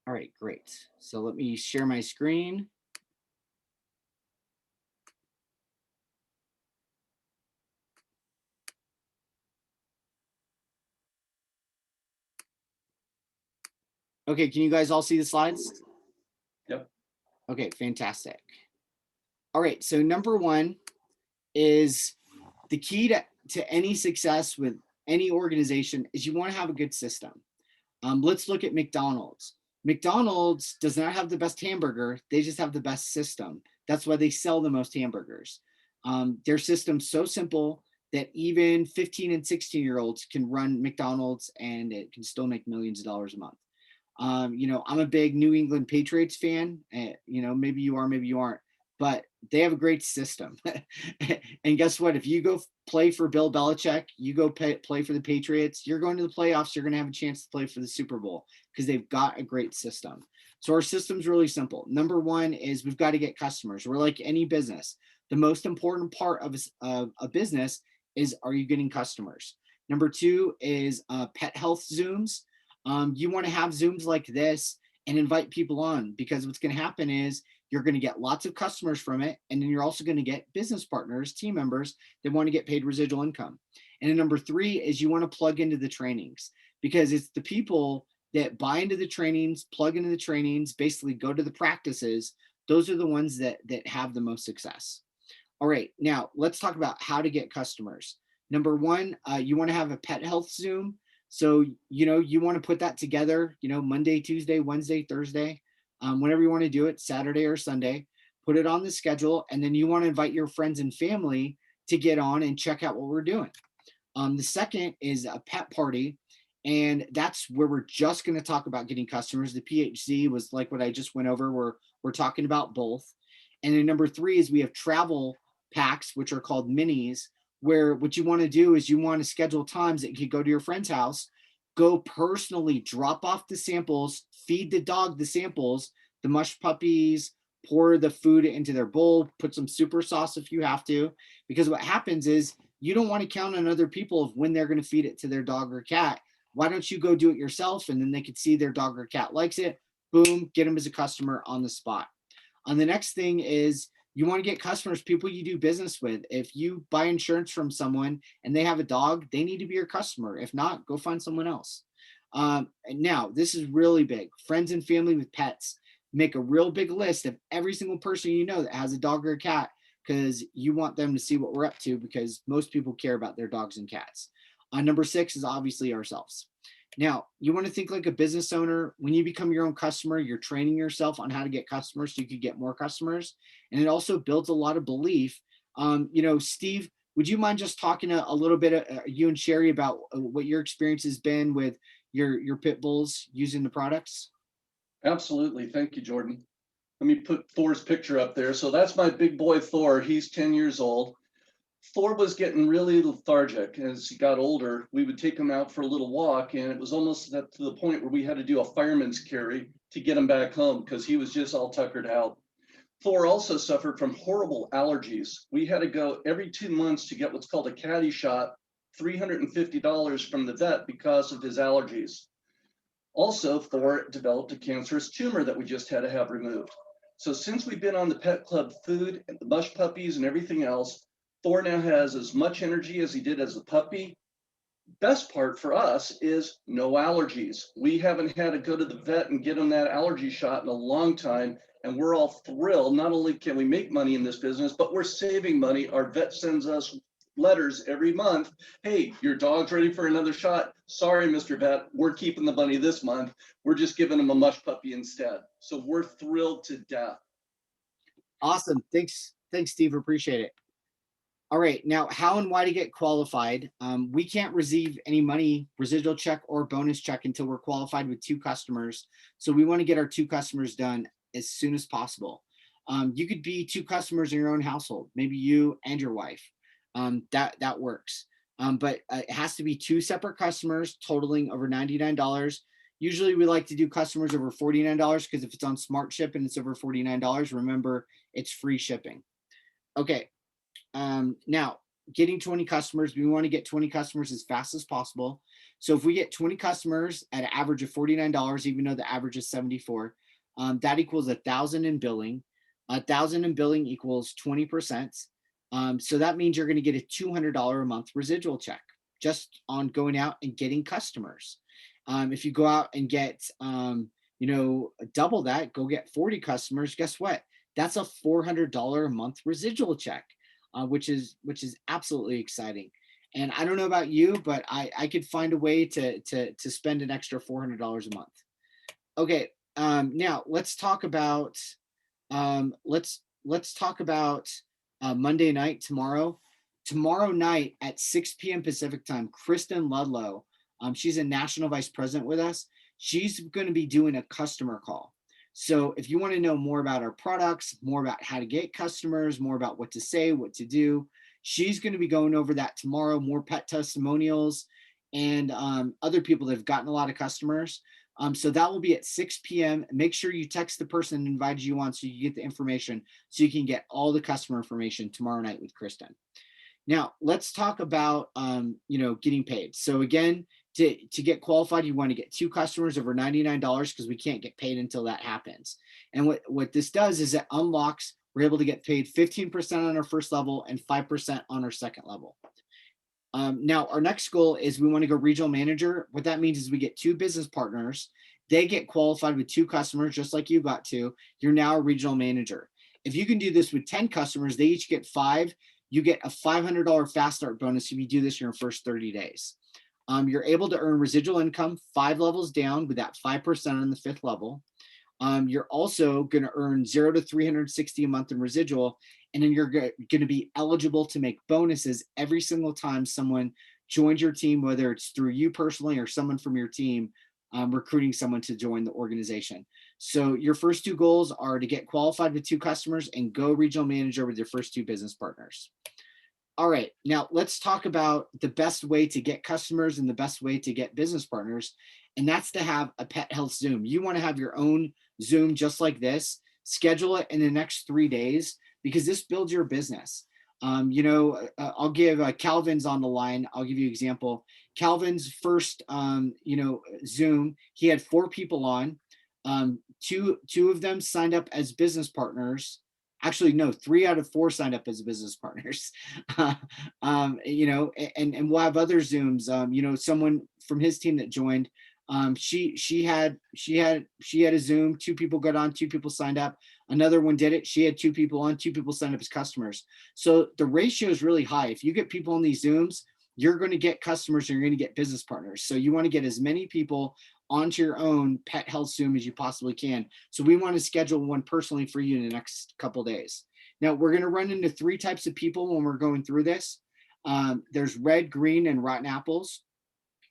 All right, great. So let me share my screen. Okay, can you guys all see the slides? Yep. Okay, fantastic. All right, so number one is the key to any success with any organization is you want to have a good system. Let's look at McDonald's. McDonald's does not have the best hamburger, they just have the best system. That's why they sell the most hamburgers. Their system's so simple that even 15 and 16-year-olds can run McDonald's and it can still make millions of dollars a month. I'm a big New England Patriots fan. Maybe you are, maybe you aren't, but they have a great system. And guess what? If you go play for Bill Belichick, you go play for the Patriots, you're going to the playoffs, you're going to have a chance to play for the Super Bowl because they've got a great system. So our system's really simple. Number one is we've got to get customers. We're like any business. The most important part of a business is, are you getting customers? Number two is pet health Zooms. You want to have Zooms like this and invite people on, because what's going to happen is you're going to get lots of customers from it. And then you're also going to get business partners, team members that want to get paid residual income. And then number three is you want to plug into the trainings, because it's the people that buy into the trainings, plug into the trainings, basically go to the practices. Those are the ones that have the most success. All right, now let's talk about how to get customers. Number one, you want to have a pet health Zoom. So, you want to put that together, Monday, Tuesday, Wednesday, Thursday, whenever you want to do it, Saturday or Sunday, put it on the schedule. And then you want to invite your friends and family to get on and check out what we're doing. The second is a pet party. And that's where we're just going to talk about getting customers. The PHZ was like what I just went over. We're talking about both. And then number three is we have travel packs, which are called minis, where what you want to do is you want to schedule times that you could go to your friend's house, go personally drop off the samples, feed the dog the samples, the mush puppies, pour the food into their bowl, put some super sauce if you have to, because what happens is you don't want to count on other people of when they're going to feed it to their dog or cat. Why don't you go do it yourself, and then they could see their dog or cat likes it, boom, get them as a customer on the spot. The next thing is you want to get customers, people you do business with. If you buy insurance from someone and they have a dog, they need to be your customer. If not, go find someone else. And now, this is really big. Friends and family with pets. Make a real big list of every single person you know that has a dog or a cat, because you want them to see what we're up to, because most people care about their dogs and cats. Number six is obviously ourselves. Now, you want to think like a business owner. When you become your own customer, you're training yourself on how to get customers so you could get more customers. And it also builds a lot of belief. Steve, would you mind just talking a little bit, you and Sherry, about what your experience has been with your pit bulls using the products? Absolutely. Thank you, Jordan. Let me put Thor's picture up there. So that's my big boy Thor. He's 10 years old. Thor was getting really lethargic as he got older. We would take him out for a little walk, and it was almost to the point where we had to do a fireman's carry to get him back home because he was just all tuckered out. Thor also suffered from horrible allergies. We had to go every 2 months to get what's called a caddy shot, $350 from the vet because of his allergies. Also, Thor developed a cancerous tumor that we just had to have removed. So since we've been on the Pet Club food and the mush puppies and everything else, Thor now has as much energy as he did as a puppy. Best part for us is no allergies. We haven't had to go to the vet and get him that allergy shot in a long time, and we're all thrilled. Not only can we make money in this business, but we're saving money. Our vet sends us letters every month. Hey, your dog's ready for another shot. Sorry, Mr. Vet, we're keeping the money this month. We're just giving him a mush puppy instead. So we're thrilled to death. Awesome. Thanks, Steve. Appreciate it. All right, now how and why to get qualified. We can't receive any money, residual check or bonus check, until we're qualified with 2 customers. So we want to get our 2 customers done as soon as possible. You could be 2 customers in your own household, maybe you and your wife. That works. But it has to be 2 separate customers totaling over $99. Usually we like to do customers over $49, because if it's on Smart Ship and it's over $49, remember, it's free shipping. Okay. Now, getting 20 customers, we want to get 20 customers as fast as possible. So if we get 20 customers at an average of $49, even though the average is 74, that equals 1,000 in billing. 1,000 in billing equals 20%. So that means you're going to get a $200 a month residual check just on going out and getting customers. If you go out and get, double that, go get 40 customers, guess what? That's a $400 a month residual check, which is absolutely exciting. And I don't know about you, but I could find a way to spend an extra $400 a month. Okay, now let's talk about let's talk about Monday night tomorrow. Tomorrow night at 6 p.m. Pacific time, Kristen Ludlow, she's a national vice president with us. She's going to be doing a customer call. So if you want to know more about our products, more about how to get customers, more about what to say, what to do, she's going to be going over that tomorrow, more pet testimonials and other people that have gotten a lot of customers. So that will be at 6 p.m. Make sure you text the person that invited you on so you get the information so you can get all the customer information tomorrow night with Kristen. Now, let's talk about, getting paid. So again, to get qualified, you want to get 2 customers over $99 because we can't get paid until that happens. And what this does is it unlocks, we're able to get paid 15% on our first level and 5% on our second level. Now, our next goal is we want to go regional manager. What that means is we get 2 business partners. They get qualified with 2 customers, just like you got to. You're now a regional manager. If you can do this with 10 customers, they each get 5. You get a $500 fast start bonus if you do this in your first 30 days. You're able to earn residual income 5 levels down with that 5% on the 5th level. You're also going to earn 0 to 360 a month in residual. And then you're going to be eligible to make bonuses every single time someone joins your team, whether it's through you personally or someone from your team recruiting someone to join the organization. So your first 2 goals are to get qualified with 2 customers and go regional manager with your first 2 business partners. All right, now let's talk about the best way to get customers and the best way to get business partners. And that's to have a pet health Zoom. You want to have your own Zoom just like this, schedule it in the next 3 days because this builds your business. I'll give Calvin's on the line. I'll give you an example. Calvin's first, Zoom, he had 4 people on. Two of them signed up as business partners. Actually, no, 3 out of 4 signed up as business partners. And we'll have other Zooms. Someone from his team that joined, she had a Zoom. 2 people got on, 2 people signed up. Another one did it. She had 2 people on, 2 people signed up as customers. So the ratio is really high. If you get people on these Zooms, you're going to get customers and you're going to get business partners. So you want to get as many people onto your own pet health Zoom as you possibly can. So we want to schedule one personally for you in the next couple days. Now we're going to run into 3 types of people when we're going through this. There's red, green, and rotten apples.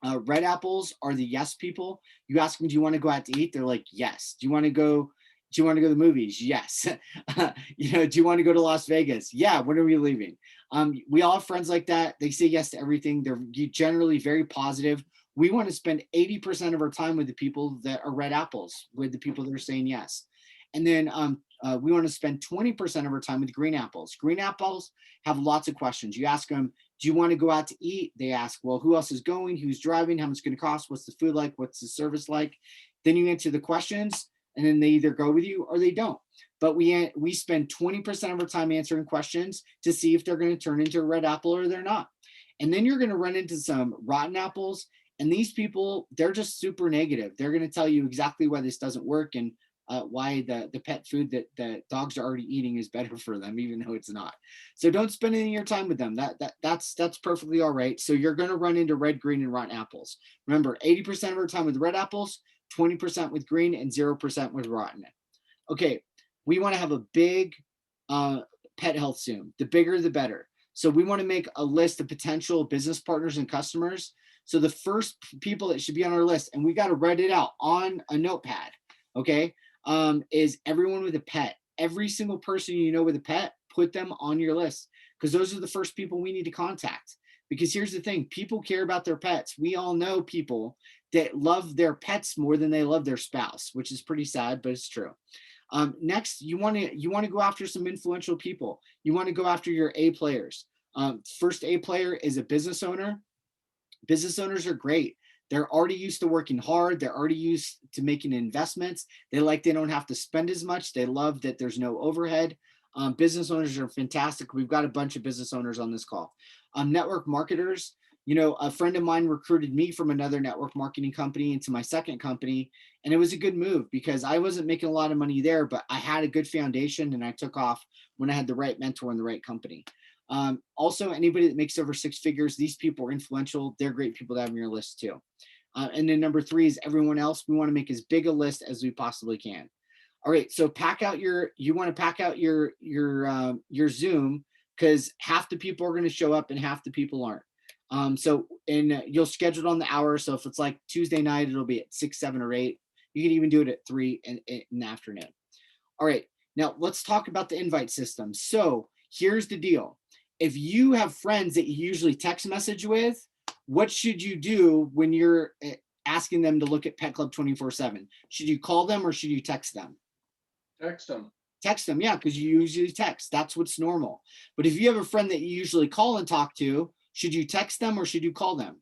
Red apples are the yes people. You ask them, do you want to go out to eat? They're like, yes. Do you want to go to the movies? Yes. Do you want to go to Las Vegas? Yeah. When are we leaving? We all have friends like that. They say yes to everything. They're generally very positive. We want to spend 80% of our time with the people that are red apples, with the people that are saying yes. And then we want to spend 20% of our time with green apples. Green apples have lots of questions. You ask them, do you want to go out to eat? They ask, well, who else is going? Who's driving? How much it's going to cost? What's the food like? What's the service like? Then you answer the questions, and then they either go with you or they don't. But we spend 20% of our time answering questions to see if they're going to turn into a red apple or they're not. And then you're going to run into some rotten apples. And these people, they're just super negative. They're going to tell you exactly why this doesn't work and why the pet food that dogs are already eating is better for them, even though it's not. So don't spend any of your time with them. That's perfectly all right. So you're going to run into red, green, and rotten apples. Remember, 80% of our time with red apples, 20% with green, and 0% with rotten. Okay, we want to have a big pet health Zoom. The bigger, the better. So we want to make a list of potential business partners and customers. So the first people that should be on our list, and we got to write it out on a notepad, okay, is everyone with a pet. Every single person you know with a pet, put them on your list because those are the first people we need to contact. Because here's the thing, people care about their pets. We all know people that love their pets more than they love their spouse, which is pretty sad, but it's true. Next, you want to go after some influential people. You want to go after your A players. First A player is a business owner. Business owners are great. They're already used to working hard. They're already used to making investments. They don't have to spend as much. They love that there's no overhead. Business owners are fantastic. We've got a bunch of business owners on this call. Network marketers, a friend of mine recruited me from another network marketing company into my second company. And it was a good move because I wasn't making a lot of money there, but I had a good foundation and I took off when I had the right mentor and the right company. Also, anybody that makes over 6 figures, these people are influential. They're great people to have on your list too. And then number 3 is everyone else. We want to make as big a list as we possibly can. All right, so you want to pack out your Zoom, because half the people are going to show up and half the people aren't. You'll schedule it on the hour. So if it's like Tuesday night, it'll be at 6, 7, or 8. You can even do it at 3 in the afternoon. All right, now let's talk about the invite system. So here's the deal. If you have friends that you usually text message with, what should you do when you're asking them to look at Pet Club 24/7? Should you call them or should you text them? Text them. Text them, yeah, because you usually text. That's what's normal. But if you have a friend that you usually call and talk to, should you text them or should you call them?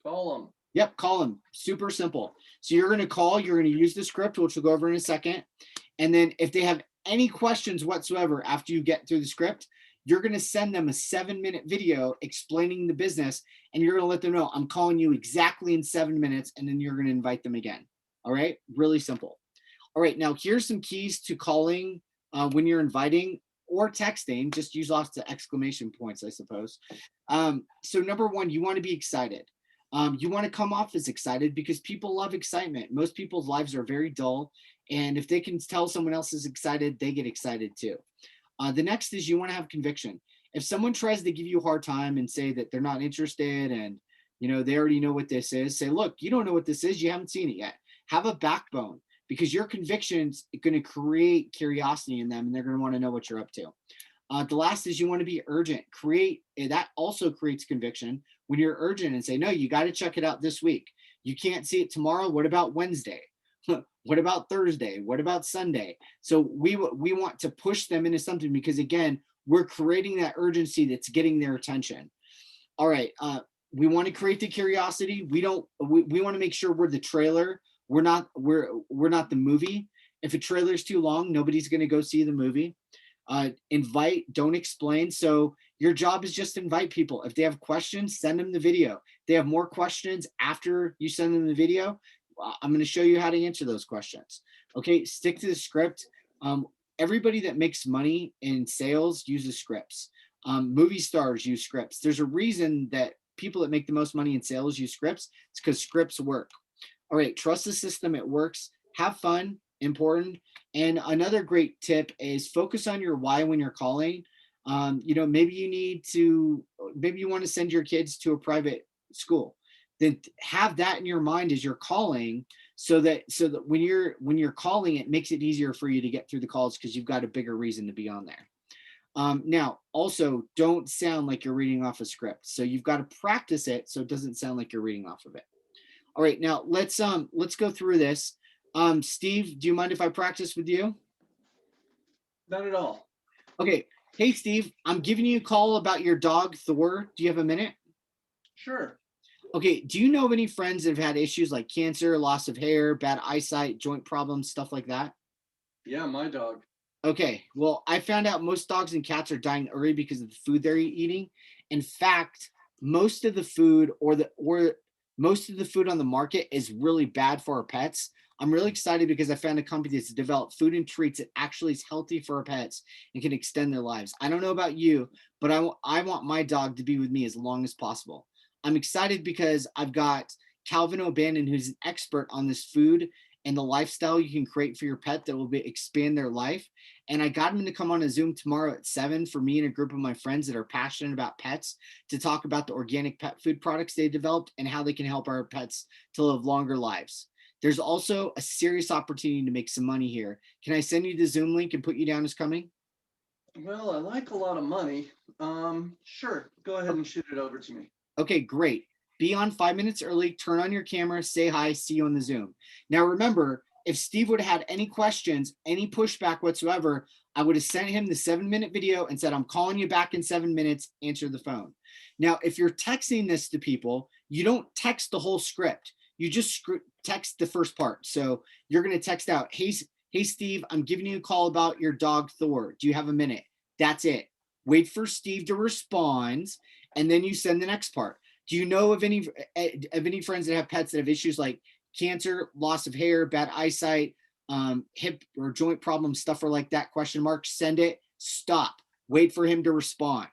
Call them. Yep, call them. Super simple. So you're going to call, you're going to use the script, which we'll go over in a second. And then if they have any questions whatsoever after you get through the script, you're going to send them a 7-minute video explaining the business, and you're going to let them know, I'm calling you exactly in 7 minutes, and then you're going to invite them again. All right, really simple. All right, now here's some keys to calling when you're inviting or texting. Just use lots of exclamation points, I suppose. So number 1, you want to be excited. You want to come off as excited because people love excitement. Most people's lives are very dull. And if they can tell someone else is excited, they get excited too. The next is you want to have conviction. If someone tries to give you a hard time and say that they're not interested and they already know what this is, say, look, you don't know what this is. You haven't seen it yet. Have a backbone, because your conviction's going to create curiosity in them and they're going to want to know what you're up to. The last is you want to be urgent. That also creates conviction when you're urgent and say, no, you got to check it out this week. You can't see it tomorrow. What about Wednesday? What about Thursday? What about Sunday? So we want to push them into something because, again, we're creating that urgency that's getting their attention. All right. We want to create the curiosity. We want to make sure we're the trailer. We're not the movie. If a trailer is too long, nobody's going to go see the movie. Invite, don't explain. So your job is just invite people. If they have questions, send them the video. If they have more questions after you send them the video, I'm going to show you how to answer those questions. Okay, stick to the script. Everybody that makes money in sales uses scripts. Movie stars use scripts. There's a reason that people that make the most money in sales use scripts. It's because scripts work. All right, trust the system. It works. Have fun. Important. And another great tip is focus on your why when you're calling. Maybe you want to send your kids to a private school. Then have that in your mind as you're calling, so that when you're calling, it makes it easier for you to get through the calls because you've got a bigger reason to be on there. Now, also, don't sound like you're reading off a script. So you've got to practice it so it doesn't sound like you're reading off of it. All right, now let's go through this. Steve, do you mind if I practice with you? Not at all. Okay. Hey, Steve, I'm giving you a call about your dog, Thor. Do you have a minute? Sure. Okay. Do you know of any friends that have had issues like cancer, loss of hair, bad eyesight, joint problems, stuff like that? Yeah, my dog. Okay. Well, I found out most dogs and cats are dying early because of the food they're eating. In fact, most of the food most of the food on the market is really bad for our pets. I'm really excited because I found a company that's developed food and treats that actually is healthy for our pets and can extend their lives. I don't know about you, but I want my dog to be with me as long as possible. I'm excited because I've got Calvin O'Bannon, who's an expert on this food and the lifestyle you can create for your pet that will expand their life. And I got him to come on a Zoom tomorrow at 7 for me and a group of my friends that are passionate about pets to talk about the organic pet food products they developed and how they can help our pets to live longer lives. There's also a serious opportunity to make some money here. Can I send you the Zoom link and put you down as coming? Well, I like a lot of money. Sure. Go ahead and shoot it over to me. Okay, great. Be on 5 minutes early, turn on your camera, say hi, see you on the Zoom. Now remember, if Steve would have had any questions, any pushback whatsoever, I would have sent him the 7-minute video and said, I'm calling you back in 7 minutes, answer the phone. Now, if you're texting this to people, you don't text the whole script. You just text the first part. So you're going to text out, hey, Steve, I'm giving you a call about your dog, Thor. Do you have a minute? That's it. Wait for Steve to respond, and then you send the next part. Do you know of any friends that have pets that have issues like cancer, loss of hair, bad eyesight, hip or joint problems, stuff like that? Question mark. Send it. Stop. Wait for him to respond,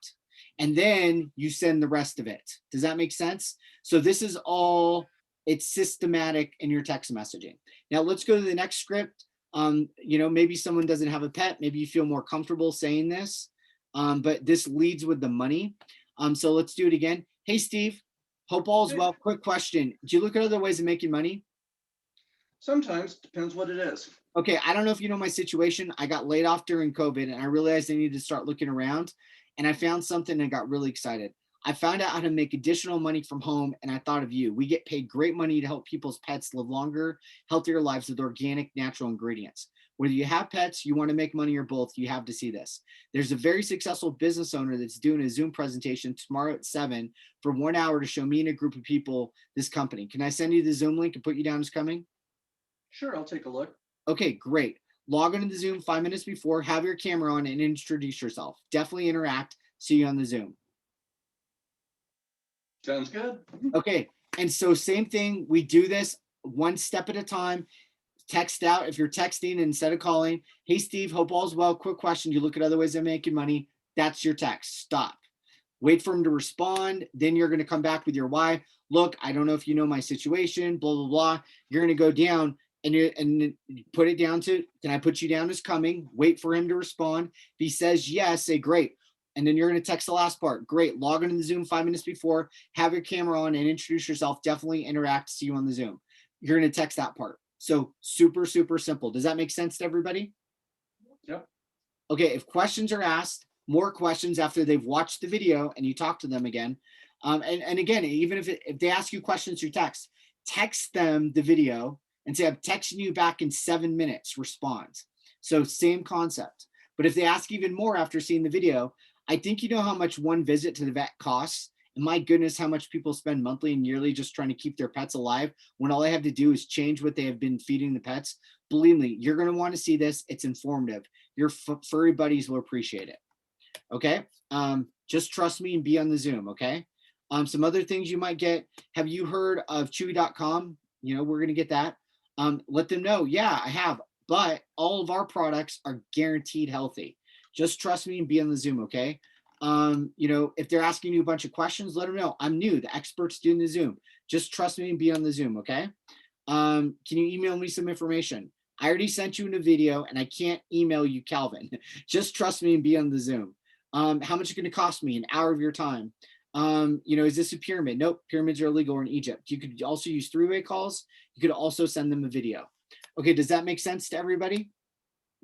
and then you send the rest of it. Does that make sense? So this is all, it's systematic in your text messaging. Now let's go to the next script. Maybe someone doesn't have a pet. Maybe you feel more comfortable saying this, but this leads with the money. So let's do it again. Hey, Steve, hope all's well. Quick question. Do you look at other ways of making money? Sometimes, depends what it is. Okay, I don't know if you know my situation. I got laid off during COVID and I realized I needed to start looking around, and I found something and got really excited. I found out how to make additional money from home, and I thought of you. We get paid great money to help people's pets live longer, healthier lives with organic, natural ingredients. Whether you have pets, you want to make money, or both, you have to see this. There's a very successful business owner that's doing a Zoom presentation tomorrow at 7 for 1 hour to show me and a group of people this company. Can I send you the Zoom link and put you down as coming? Sure, I'll take a look. Okay, great. Log into the Zoom 5 minutes before, have your camera on, and introduce yourself. Definitely interact. See you on the Zoom. Sounds good. Okay, and so same thing, we do this one step at a time. Text out, if you're texting instead of calling, hey Steve, hope all's well, quick question, you look at other ways of making money, that's your text. Stop. Wait for him to respond, then you're going to come back with your why. Look, I don't know if you know my situation, blah, blah, blah. You're going to go down and put it down to, can I put you down as coming? Wait for him to respond. If he says yes, say great. And then you're going to text the last part. Great. Log into the Zoom 5 minutes before, have your camera on and introduce yourself. Definitely interact. See you on the Zoom. You're going to text that part. So super, super simple. Does that make sense to everybody? Yep. Okay. If questions are asked, more questions after they've watched the video and you talk to them again. And again, even if they ask you questions through text them the video and say, I'm texting you back in 7 minutes, respond. So same concept. But if they ask even more after seeing the video, I think you know how much one visit to the vet costs. And my goodness, how much people spend monthly and yearly just trying to keep their pets alive when all I have to do is change what they have been feeding the pets. Believe me, you're going to want to see this. It's informative. Your furry buddies will appreciate it. Okay. Just trust me and be on the Zoom. Okay. Some other things you might get. Have you heard of Chewy.com? We're going to get that. Let them know. Yeah, I have. But all of our products are guaranteed healthy. Just trust me and be on the Zoom, okay? If they're asking you a bunch of questions, let them know. I'm new. The expert's doing the Zoom. Just trust me and be on the Zoom, okay? Can you email me some information? I already sent you in a video, and I can't email you, Calvin. Just trust me and be on the Zoom. How much is it going to cost me? An hour of your time. Is this a pyramid? Nope. Pyramids are illegal in Egypt. You could also use three-way calls. You could also send them a video. Okay, does that make sense to everybody?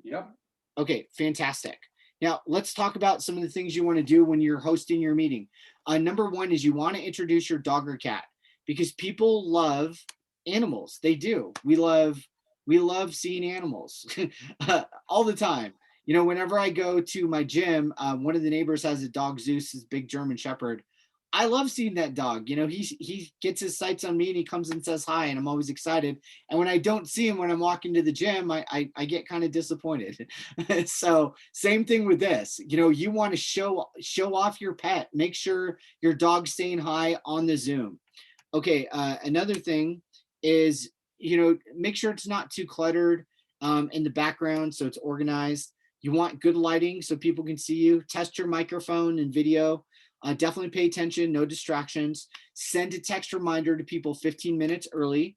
Yep. Okay, fantastic. Now, let's talk about some of the things you want to do when you're hosting your meeting. Number one is you want to introduce your dog or cat, because people love animals. They do. We love seeing animals all the time. Whenever I go to my gym, one of the neighbors has a dog, Zeus, his big German Shepherd. I love seeing that dog. He gets his sights on me and he comes and says hi, and I'm always excited. And when I don't see him when I'm walking to the gym, I get kind of disappointed. So same thing with this. You want to show off your pet. Make sure your dog's saying hi on the Zoom. Okay, another thing is, make sure it's not too cluttered in the background, so it's organized. You want good lighting so people can see you. Test your microphone and video. Definitely pay attention, no distractions. Send a text reminder to people 15 minutes early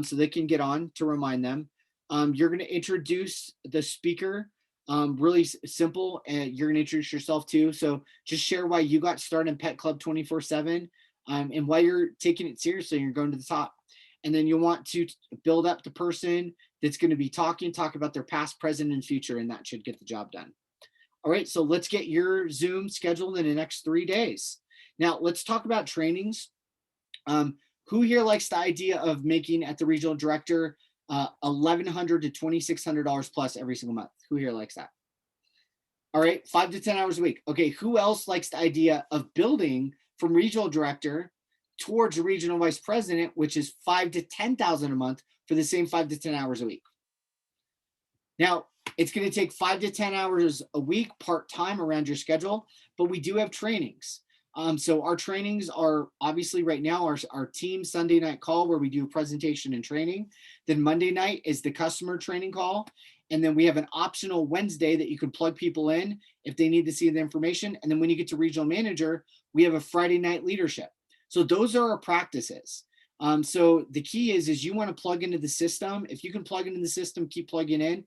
so they can get on to remind them. You're going to introduce the speaker, really simple, and you're going to introduce yourself too. So just share why you got started in Pet Club 24/7 and why you're taking it seriously and you're going to the top. And then you want to build up the person that's going to be talk about their past, present, and future, and that should get the job done. All right, so let's get your Zoom scheduled in the next 3 days. Now, let's talk about trainings. Who here likes the idea of making, at the regional director, $1,100 to $2,600 plus every single month. Who here likes that? All right, 5 to 10 hours a week. Okay, who else likes the idea of building from regional director towards regional vice president, which is 5 to 10,000 a month for the same 5 to 10 hours a week? Now, it's going to take 5 to 10 hours a week part-time around your schedule, but we do have trainings. So our trainings are obviously right now our team Sunday night call where we do a presentation and training. Then Monday night is the customer training call. And then we have an optional Wednesday that you can plug people in if they need to see the information. And then when you get to regional manager, we have a Friday night leadership. So those are our practices. So the key is you want to plug into the system. If you can plug into the system, keep plugging in.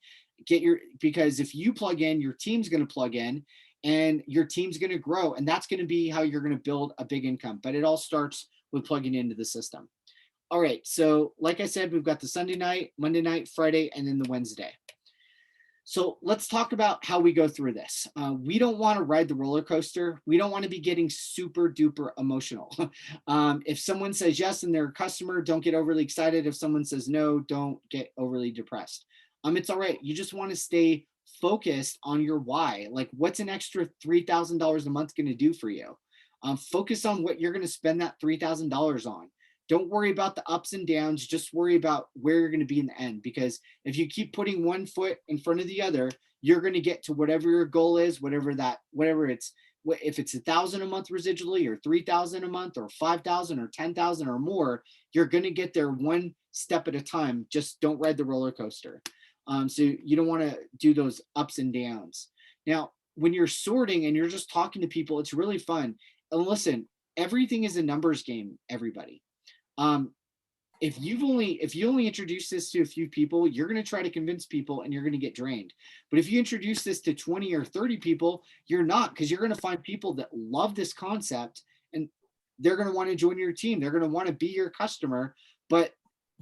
Because if you plug in, your team's going to plug in and your team's going to grow. And that's going to be how you're going to build a big income. But it all starts with plugging into the system. All right. So like I said, we've got the Sunday night, Monday night, Friday, and then the Wednesday. So let's talk about how we go through this. We don't want to ride the roller coaster. We don't want to be getting super duper emotional. If someone says yes and they're a customer, don't get overly excited. If someone says no, don't get overly depressed. It's all right. You just want to stay focused on your why. Like, what's an extra $3,000 a month going to do for you? Focus on what you're going to spend that $3,000 on. Don't worry about the ups and downs. Just worry about where you're going to be in the end. Because if you keep putting one foot in front of the other, you're going to get to whatever your goal is, whatever it's, if it's 1,000 a month residually or 3,000 a month or 5,000 or 10,000 or more, you're going to get there one step at a time. Just don't ride the roller coaster. So you don't want to do those ups and downs. Now, when you're sorting and you're just talking to people, it's really fun. And listen, everything is a numbers game, everybody. If you only introduce this to a few people, you're going to try to convince people and you're going to get drained. But if you introduce this to 20 or 30 people, you're not, because you're going to find people that love this concept and they're going to want to join your team. They're going to want to be your customer, but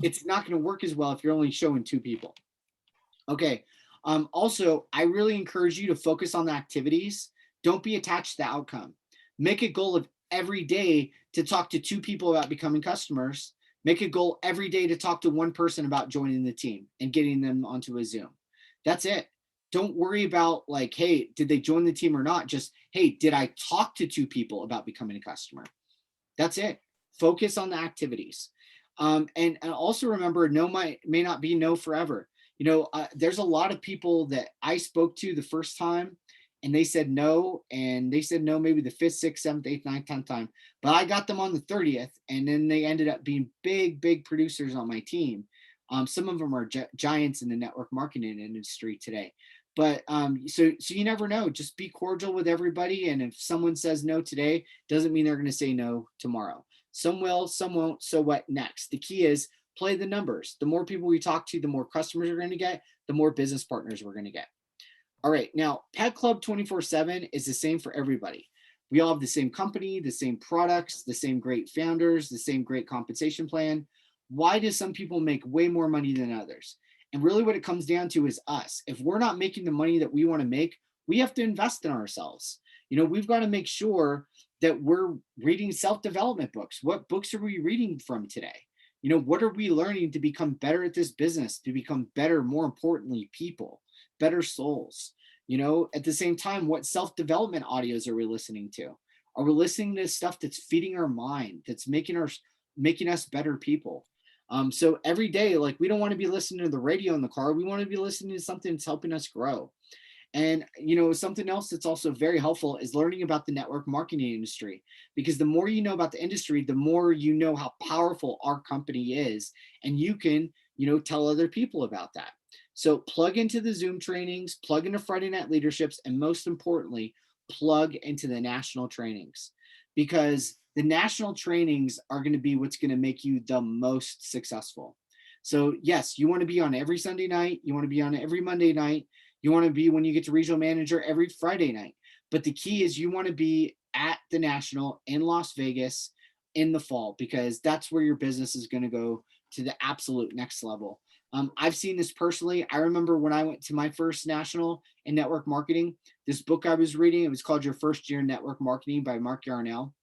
it's not going to work as well if you're only showing 2 people. Okay. Also, I really encourage you to focus on the activities. Don't be attached to the outcome. Make a goal of every day to talk to 2 people about becoming customers. Make a goal every day to talk to 1 person about joining the team and getting them onto a Zoom. That's it. Don't worry about like, hey, did they join the team or not? Just, hey, did I talk to 2 people about becoming a customer? That's it. Focus on the activities. And also remember, no may not be no forever. There's a lot of people that I spoke to the first time and they said no, and they said no maybe the 5th, 6th, 7th, 8th, 9th, 10th time, but I got them on the 30th, and then they ended up being big producers on my team. Some of them are giants in the network marketing industry today. But so you never know. Just be cordial with everybody, and if someone says no today, doesn't mean they're going to say no tomorrow. Some will, some won't. So what next? The key is play the numbers. The more people we talk to, the more customers we're going to get, the more business partners we're going to get. All right, now Pet Club 24/7 is the same for everybody. We all have the same company, the same products, the same great founders, the same great compensation plan. Why do some people make way more money than others? And really what it comes down to is us. If we're not making the money that we want to make, we have to invest in ourselves. We've got to make sure that we're reading self-development books. What books are we reading from today? What are we learning to become better at this business, to become better, more importantly, people, better souls? At the same time, what self-development audios are we listening to? Are we listening to stuff that's feeding our mind, that's making us better people? So every day, like, we don't want to be listening to the radio in the car. We want to be listening to something that's helping us grow. And, something else that's also very helpful is learning about the network marketing industry, because the more you know about the industry, the more you know how powerful our company is. And you can, tell other people about that. So plug into the Zoom trainings, plug into Friday Night Leaderships, and most importantly, plug into the national trainings, because the national trainings are going to be what's going to make you the most successful. So yes, you want to be on every Sunday night. You want to be on every Monday night. You want to be, when you get to regional manager, every Friday night. But the key is you want to be at the national in Las Vegas in the fall, because that's where your business is going to go to the absolute next level. I've seen this personally. I remember when I went to my first national in network marketing, this book I was reading, it was called Your First Year in Network Marketing by Mark Yarnell.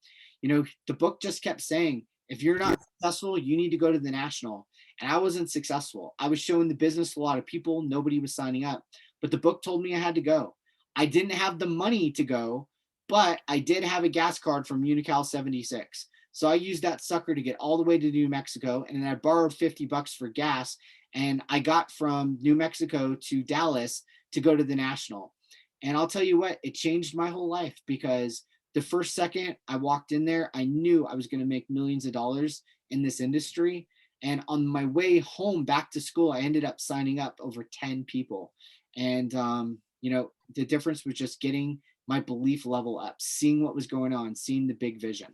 The book just kept saying, if you're not successful, you need to go to the national. and I wasn't successful. I was showing the business to a lot of people. Nobody was signing up, but the book told me I had to go. I didn't have the money to go, but I did have a gas card from Unical 76. So I used that sucker to get all the way to New Mexico, and then I borrowed $50 for gas, and I got from New Mexico to Dallas to go to the National. And I'll tell you what, it changed my whole life, because the first second I walked in there, I knew I was going to make millions of dollars in this industry. And on my way home back to school, I ended up signing up over 10 people. And, you know, the difference was just getting my belief level up, seeing what was going on, seeing the big vision.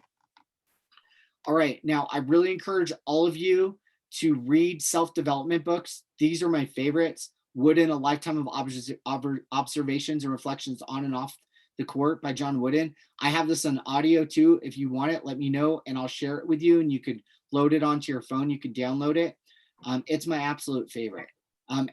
All right. Now, I really encourage all of you to read self-development books. These are my favorites. Wooden, A Lifetime of Observations and Reflections on and Off the Court by John Wooden. I have this on audio too. If you want it, let me know and I'll share it with you, and you could load it onto your phone. You could download it. It's my absolute favorite.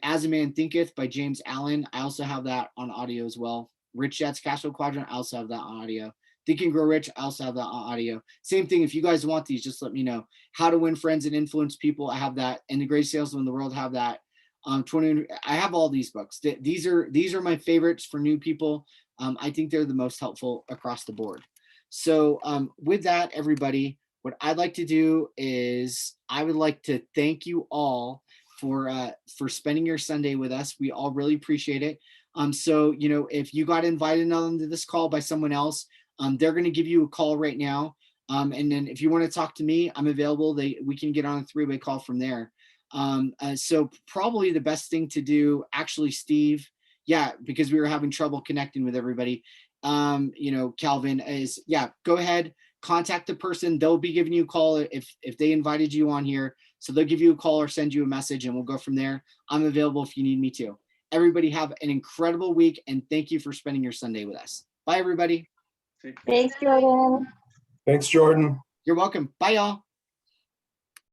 As a Man Thinketh by James Allen. I also have that on audio as well. Rich Dad's Cash Flow Quadrant. I also have that on audio. Think and Grow Rich. I also have that on audio. Same thing. If you guys want these, just let me know. How to Win Friends and Influence People. I have that. And The Greatest Salesman in the World. Have that. I have all these books. These are my favorites for new people. I think they're the most helpful across the board. So with that, everybody, what I'd like to do is I would like to thank you all for spending your Sunday with us. We all really appreciate it. So, you know, if you got invited onto this call by someone else, they're going to give you a call right now. And then if you want to talk to me, I'm available. We can get on a three-way call from there. So probably the best thing to do, actually, Steve, yeah, because we were having trouble connecting with everybody. You know, Calvin, is, yeah, go ahead, contact the person. They'll be giving you a call if they invited you on here. So they'll give you a call or send you a message, and we'll go from there. I'm available if you need me to. Everybody have an incredible week, and thank you for spending your Sunday with us. Bye, everybody. Thanks, Jordan. Thanks, Jordan. You're welcome. Bye, y'all.